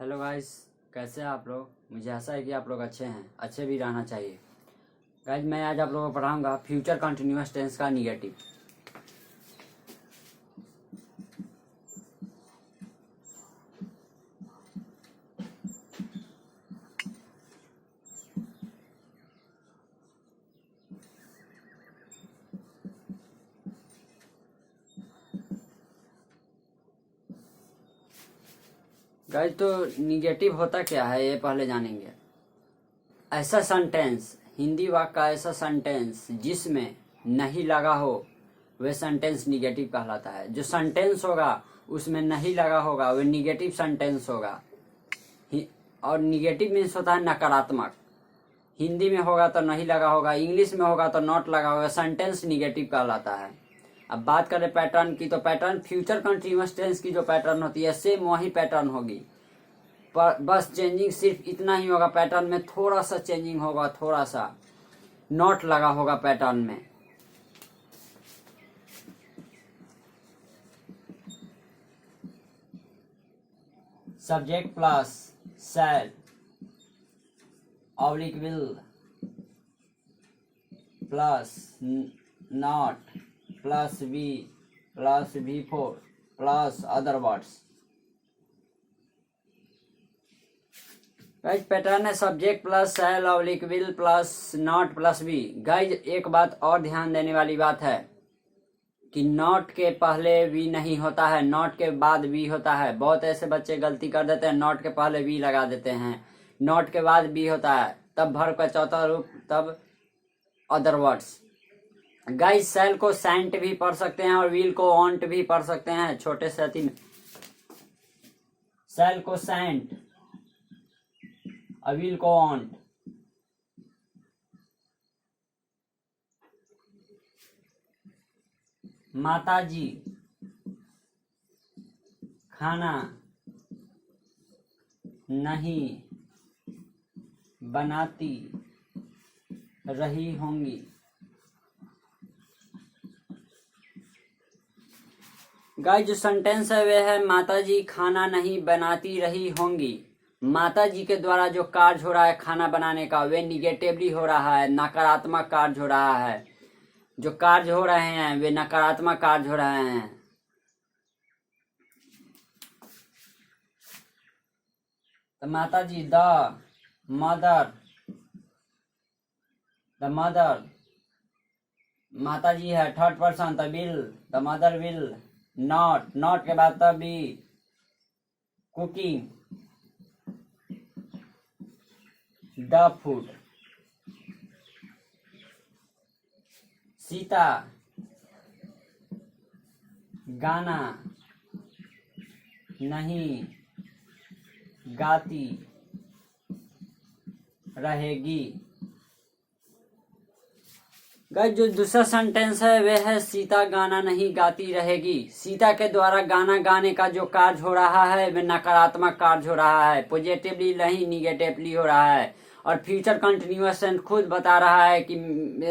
Hello guys, कैसे हैं आप लोग। मुझे आशा है कि आप लोग अच्छे हैं, अच्छे भी रहना चाहिए। गाइस, मैं आज आप लोगों को पढ़ाऊंगा फ्यूचर कंटिन्यूअस टेंस का निगेटिव। गाइस, तो निगेटिव होता क्या है ये पहले जानेंगे। ऐसा सेंटेंस, हिंदी वाक्य का ऐसा सेंटेंस जिसमें नहीं लगा हो वह सेंटेंस निगेटिव कहलाता है। जो सेंटेंस होगा उसमें नहीं लगा होगा वह निगेटिव सेंटेंस होगा। और निगेटिव मीन्स होता है नकारात्मक। हिंदी में होगा तो नहीं लगा होगा, इंग्लिश में होगा तो नॉट लगा होगा, सेंटेंस निगेटिव कहलाता है। अब बात करें पैटर्न की, तो पैटर्न फ्यूचर कंटिन्यूअस टेंस की जो पैटर्न होती है सेम वही पैटर्न होगी, पर बस चेंजिंग सिर्फ इतना ही होगा, पैटर्न में थोड़ा सा चेंजिंग होगा, थोड़ा सा नॉट लगा होगा पैटर्न में। Subject plus shall oblique will plus not plus V plus V4 plus other words. Guys, pattern है subject plus shall oblique will plus not plus V. Guys, एक बात और ध्यान देने वाली बात है कि नॉट के पहले वी नहीं होता है, नॉट के बाद वी होता है। बहुत ऐसे बच्चे गलती कर देते हैं, नॉट के पहले वी लगा देते हैं, नॉट के बाद वी होता है, तब वर्ब का चौथा रूप, तब अदर वर्ड्स। गाइज, शैल को सेंट भी पढ़ सकते हैं और विल को वांट भी पढ़ सकते हैं। छोटे से अति में शैल को सेंट और विल को वांट। माता जी खाना नहीं बनाती रही होंगी। गाइस, जो सेंटेंस है वह है माता जी खाना नहीं बनाती रही होंगी। माता जी के द्वारा जो कार्य हो रहा है खाना बनाने का, वे निगेटिवली हो रहा है, नकारात्मक कार्य हो रहा है। जो कार्य हो रहे हैं वे नकारात्मक कार्य हो रहे हैं। तो माता जी मदर द मदर, माता जी है third person, the will the mother will not के बाद तब भी कुकिंग द फूड। सीता गाना नहीं गाती रहेगी। गाइस, जो दूसरा सेंटेंस है वह है सीता गाना नहीं गाती रहेगी। सीता के द्वारा गाना गाने का जो कार्य हो रहा है वह नकारात्मक कार्य हो रहा है, पॉजिटिवली नहीं निगेटिवली हो रहा है। और फ्यूचर कंटिन्यूअस टेंस खुद बता रहा है कि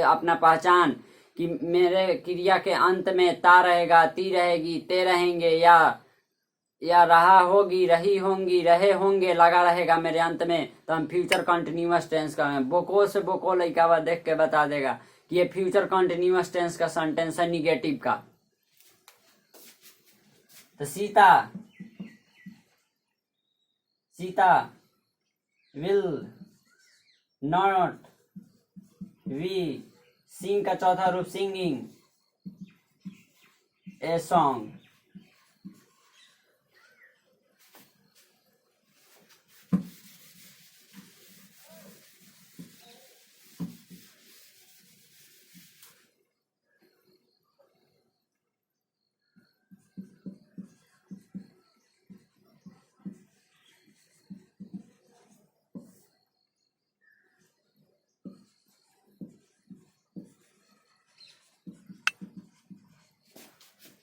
अपना पहचान कि मेरे क्रिया के अंत में ता रहेगा, ती रहेगी, ते रहेंगे, या रहा होगी, रही होंगी, रहे होंगे लगा रहेगा मेरे अंत में, तो हम फ्यूचर कंटिन्यूअस टेंस का बोको से बोको लइका देख के बता देगा कि ये फ्यूचर कंटिन्यूअस टेंस का सेंटेंस है निगेटिव का। तो Sita will not V, sing का चौथा रूप सिंगिंग ए सॉन्ग।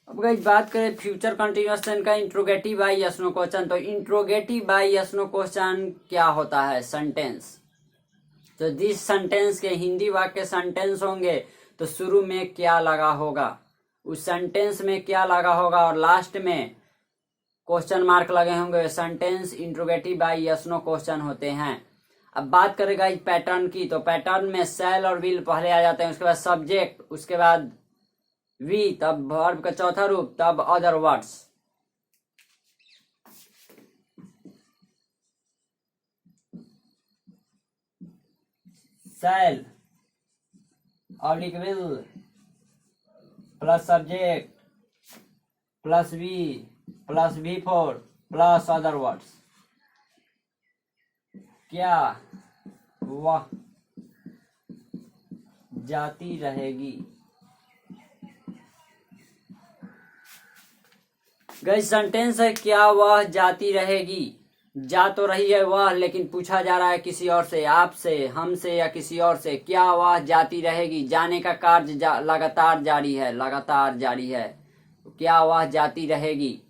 अब गाइस, बात करें फ्यूचर कंटिन्यूअस टेंस का interrogative by yes no question. तो interrogative by yes no question क्या होता है? सेंटेंस। तो जिस सेंटेंस के हिंदी वाक्य सेंटेंस होंगे तो शुरू में क्या लगा होगा, उस सेंटेंस में क्या लगा होगा, और लास्ट में क्वेश्चन मार्क लगे होंगे, sentence interrogative by yes no question होते हैं। अब बात करेगा इस पैटर्न की, तो पैटर्न में शैल और विल पहले आ जाते हैं, उसके बाद सब्जेक्ट, उसके बाद वी, तब वर्ब का चौथा रूप, तब other words. Shall oblique will plus subject plus V four plus other words. क्या वह जाती रहेगी। गाइस सेंटेंस है क्या वह जाती रहेगी। जा तो रही है वह, लेकिन पूछा जा रहा है किसी और से, आपसे, हमसे या किसी और से। क्या वह जाती रहेगी, जाने का कार्य लगातार जारी है, लगातार जारी है। क्या वह जाती रहेगी,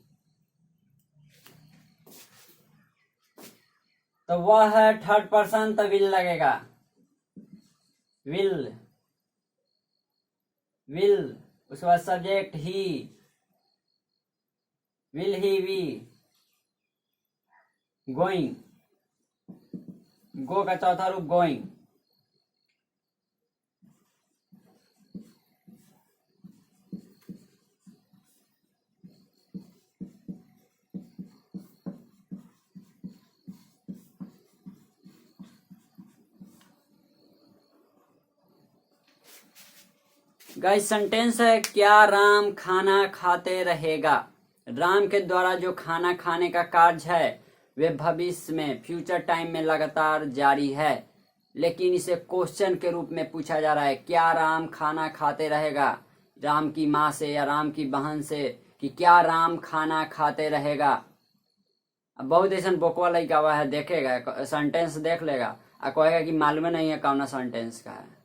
तो वह है थर्ड पर्सन, तो विल लगेगा। विल उसके बाद subject he, will he V, going, go का चौथा रूप गोइंग। गाइस सेंटेंस है क्या राम खाना खाते रहेगा। राम के द्वारा जो खाना खाने का कार्य है वे भविष्य में, फ्यूचर टाइम में लगातार जारी है, लेकिन इसे क्वेश्चन के रूप में पूछा जा रहा है। क्या राम खाना खाते रहेगा, राम की माँ से या राम की बहन से, कि क्या राम खाना खाते रहेगा। अब बहुत ऐसा बोकवा लड़का हुआ है, देखेगा सेंटेंस देख लेगा और कहेगा कि मालूम नहीं है कौन सेंटेंस का है।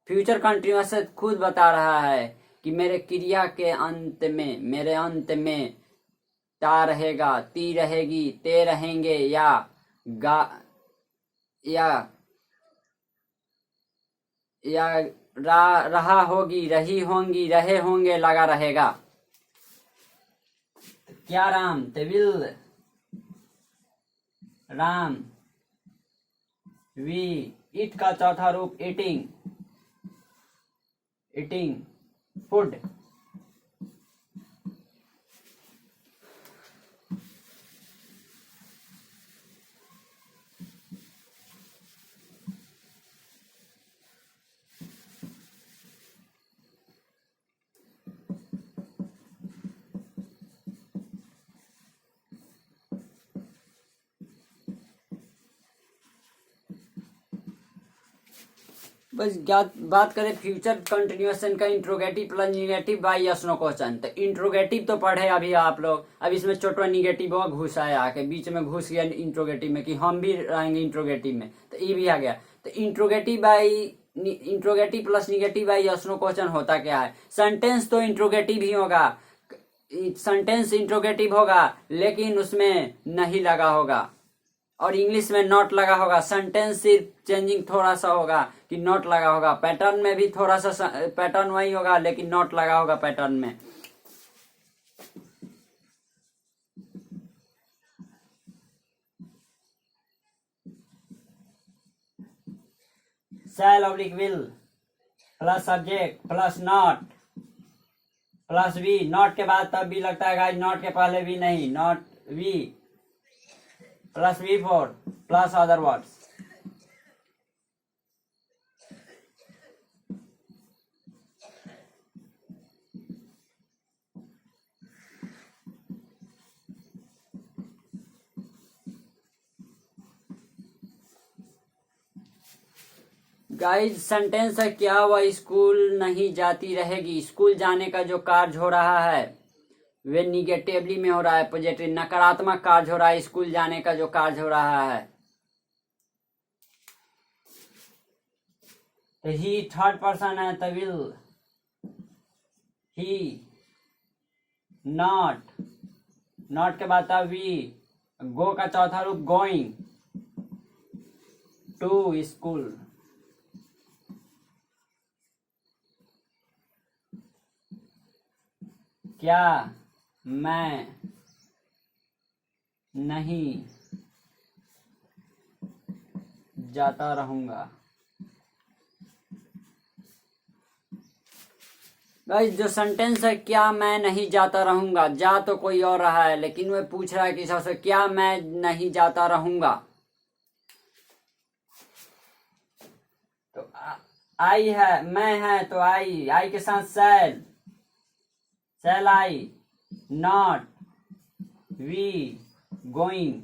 फ्यूचर कंटिन्यूअस खुद बता रहा है कि मेरे क्रिया के अंत में, मेरे अंत में ता रहेगा, ती रहेगी, ते रहेंगे, या गा या रहा होगी, रही होंगी, रहे होंगे, लगा रहेगा। क्या राम, ते विल राम, वी, इट का चौथा रूप ईटिंग, फूड। बस बात करें फ्यूचर कंटिन्यूएशन का, interrogative plus negative by yes no question. तो इंट्रोगेटिव तो पढ़े अभी आप लोग, अब इसमें छोटा निगेटिव घुसा है, आके बीच में घुस गया इंट्रोगेटिव में कि हम भी रहेंगे इंट्रोगेटिव में, तो ये भी आ गया। तो interrogative plus negative by yes no question होता क्या है। सेंटेंस तो इंट्रोगेटिव ही होगा, सेंटेंस इंट्रोगेटिव होगा, लेकिन उसमें नहीं लगा होगा और इंग्लिश में नॉट लगा होगा। सेंटेंस सिर्फ चेंजिंग थोड़ा सा होगा कि नॉट लगा होगा, पैटर्न में भी थोड़ा सा पैटर्न वही होगा, लेकिन नॉट लगा होगा पैटर्न में। Shall oblique will plus subject plus not plus V, not के बाद तब भी लगता है गाइस, नॉट के पहले भी नहीं, not V plus V four plus other words. Guys sentence है क्या वह स्कूल नहीं जाती रहेगी। स्कूल जाने का जो कार्य हो रहा है वे निगेटिवली में हो रहा है, पॉजिटिव नकारात्मक कार्य हो रहा है। स्कूल जाने का जो कार्य हो रहा है, तो ही थर्ड पर्सन है, तो विल ही, नॉट के बाद वी, गो का चौथा रूप गोइंग टू स्कूल। क्या मैं नहीं जाता रहूंगा। गाइस जो सेंटेंस है क्या मैं नहीं जाता रहूंगा, जा तो कोई और रहा है लेकिन वह पूछ रहा है कि सबसे क्या मैं नहीं जाता रहूंगा। तो आई है, मैं है तो आई के साथ shall I, not, V, going.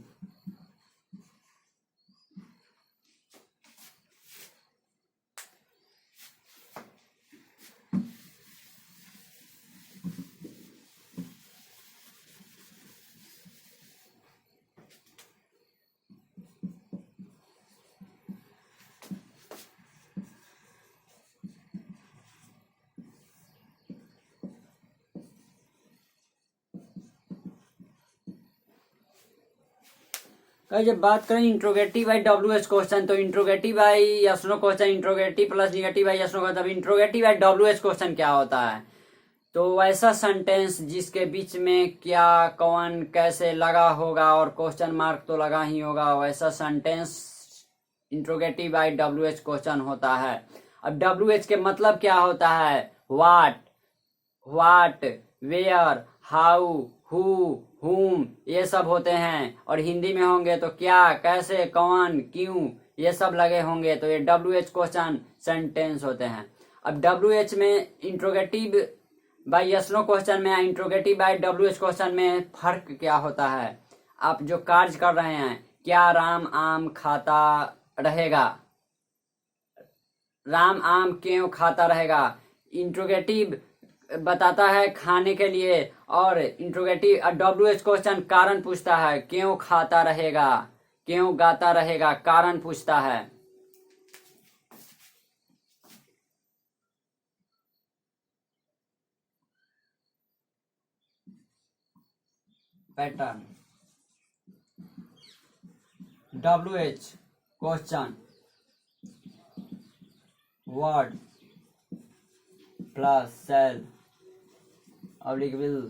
जब बात करें इंट्रोगेटिव बाई WH क्वेश्चन, तो interrogative by yes no question, interrogative plus negative by yes no question. Interrogative by WH question क्या होता है? तो वैसा सेंटेंस जिसके बीच में क्या, कौन, कैसे लगा होगा और क्वेश्चन मार्क तो लगा ही होगा, वैसा sentence interrogative by WH question होता है। अब WH के मतलब क्या होता है? व्हाट, वेयर, हाउ, हु, हुम, ये सब होते हैं। और हिंदी में होंगे तो क्या, कैसे, कौन, क्यों, ये सब लगे होंगे, तो ये WH क्वेश्चन सेंटेंस होते हैं। अब WH में interrogative by yes no question में, इंट्रोगेटिव बाई WH क्वेश्चन में फर्क क्या होता है? आप जो कार्य कर रहे हैं, क्या राम आम खाता रहेगा, राम आम क्यों खाता रहेगा। इंट्रोगेटिव बताता है खाने के लिए, और इंट्रोगेटिव WH क्वेश्चन कारण पूछता है, क्यों खाता रहेगा, क्यों गाता रहेगा, कारण पूछता है। Pattern WH question, word plus shall oblique will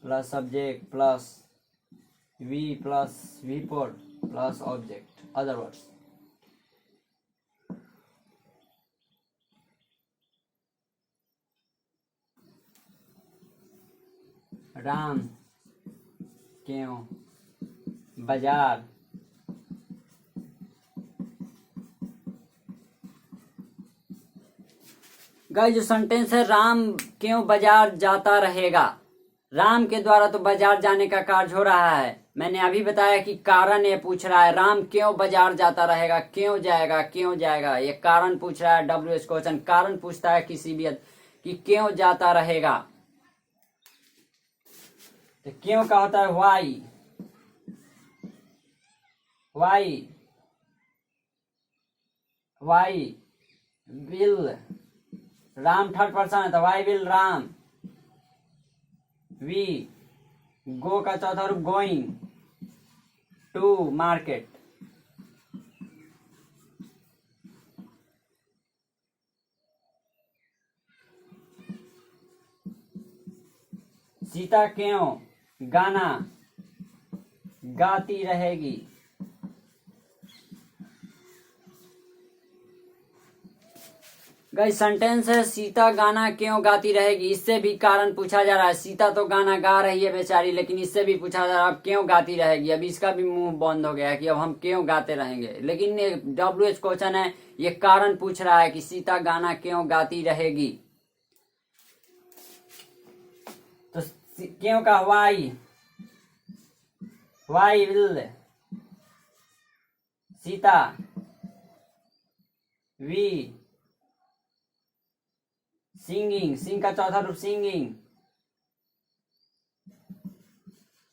plus subject plus V four plus object, other words. Ram क्यों बाजार गाइस जो सेंटेंस है राम क्यों बाजार जाता रहेगा, राम के द्वारा तो बाजार जाने का कार्य हो रहा है। मैंने अभी बताया कि कारण ये पूछ रहा है, राम क्यों बाजार जाता रहेगा, क्यों जाएगा, ये कारण पूछ रहा है। WH क्वेश्चन कारण पूछता है किसी भी कि क्यों जाता रहेगा। तो क्यों का होता है why will, Ram third person है तो why will Ram. V go का चौथा रूप गोइंग टू मार्केट। सीता क्यों गाना गाती रहेगी। गाइस सेंटेंस है सीता गाना क्यों गाती रहेगी, इससे भी कारण पूछा जा रहा है। सीता तो गाना गा रही है बेचारी, लेकिन इससे भी पूछा जा रहा है अब क्यों गाती रहेगी। अब इसका भी मुंह बंद हो गया कि अब हम क्यों गाते रहेंगे, लेकिन ये WH क्वेश्चन है, ये कारण पूछ रहा है कि सीता गाना क्यों गाती रहेगी। तो क्यों का why will Sita, V singing, sing का चौथा रूप सिंगिंग,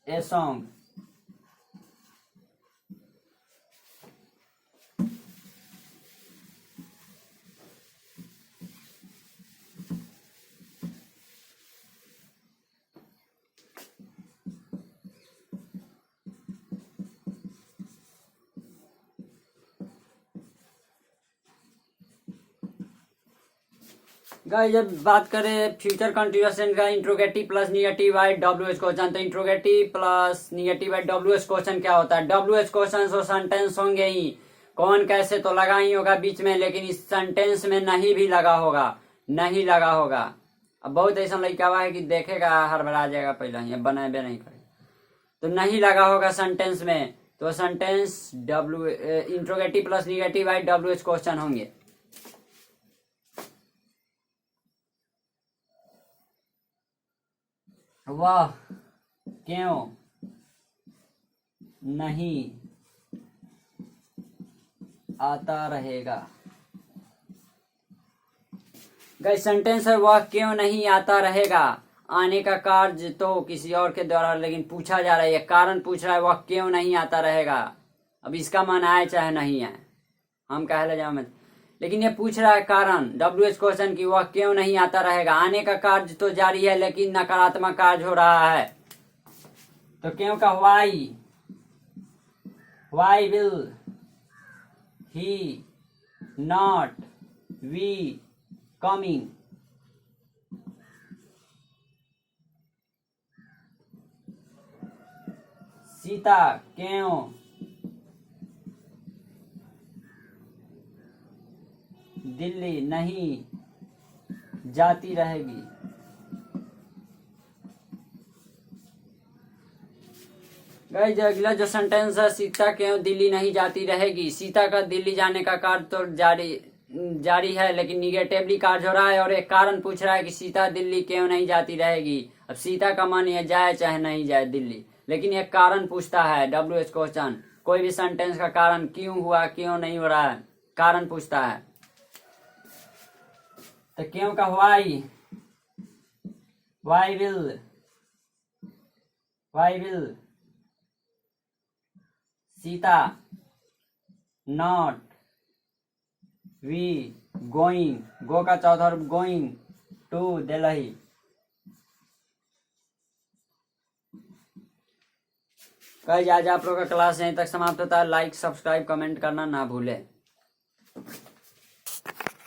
ए सॉन्ग। गाइस जब बात करें फ्यूचर कंटिन्यूअस टेंस का interrogative plus negative by WH question, तो interrogative plus negative by WH question क्या होता है? डब्ल्यूएच क्वेश्चन और सेंटेंस होंगे ही, कौन कैसे तो लगा ही होगा बीच में, लेकिन इस सेंटेंस में नहीं भी लगा होगा, नहीं लगा होगा। अब बहुत ऐसा लड़का हुआ है कि देखेगा हड़बड़ा जाएगा, पहले ही बनाए भी नहीं करे, तो नहीं लगा होगा सेंटेंस में, तो sentence interrogative plus negative by WH question होंगे। वह क्यों नहीं आता रहेगा? गाइस सेंटेंस है वह क्यों नहीं आता रहेगा। आने का कार्य तो किसी और के द्वारा, लेकिन पूछा जा रहा है, कारण पूछ रहा है वह क्यों नहीं आता रहेगा। अब इसका मन आए चाहे नहीं आए, हम कह ले जाओ, लेकिन ये पूछ रहा है कारण, डब्ल्यूएच क्वेश्चन की, वह क्यों नहीं आता रहेगा। आने का कार्य तो जारी है, लेकिन नकारात्मक कार्य हो रहा है, तो क्यों का why will he not V coming. Sita क्यों दिल्ली नहीं जाती रहेगी। गाइस अगला जो सेंटेंस है, सीता क्यों दिल्ली नहीं जाती रहेगी। सीता का दिल्ली जाने का कार्य तो जारी है, लेकिन निगेटिवली कार्य हो रहा है, और एक कारण पूछ रहा है कि सीता दिल्ली क्यों नहीं जाती रहेगी। अब सीता का मन ये जाए चाहे नहीं जाए दिल्ली, लेकिन एक कारण पूछता है डब्ल्यूएच क्वेश्चन। कोई भी सेंटेंस का कारण क्यों हुआ, क्यों नहीं हो रहा है, कारण पूछता है। तो क्यों का why will Sita not V going, go का चौथा रूप गोइंग टू दिल्ली। गाइस आज आप लोगों का क्लास यहीं तक समाप्त होता है। लाइक सब्सक्राइब कमेंट करना ना भूले।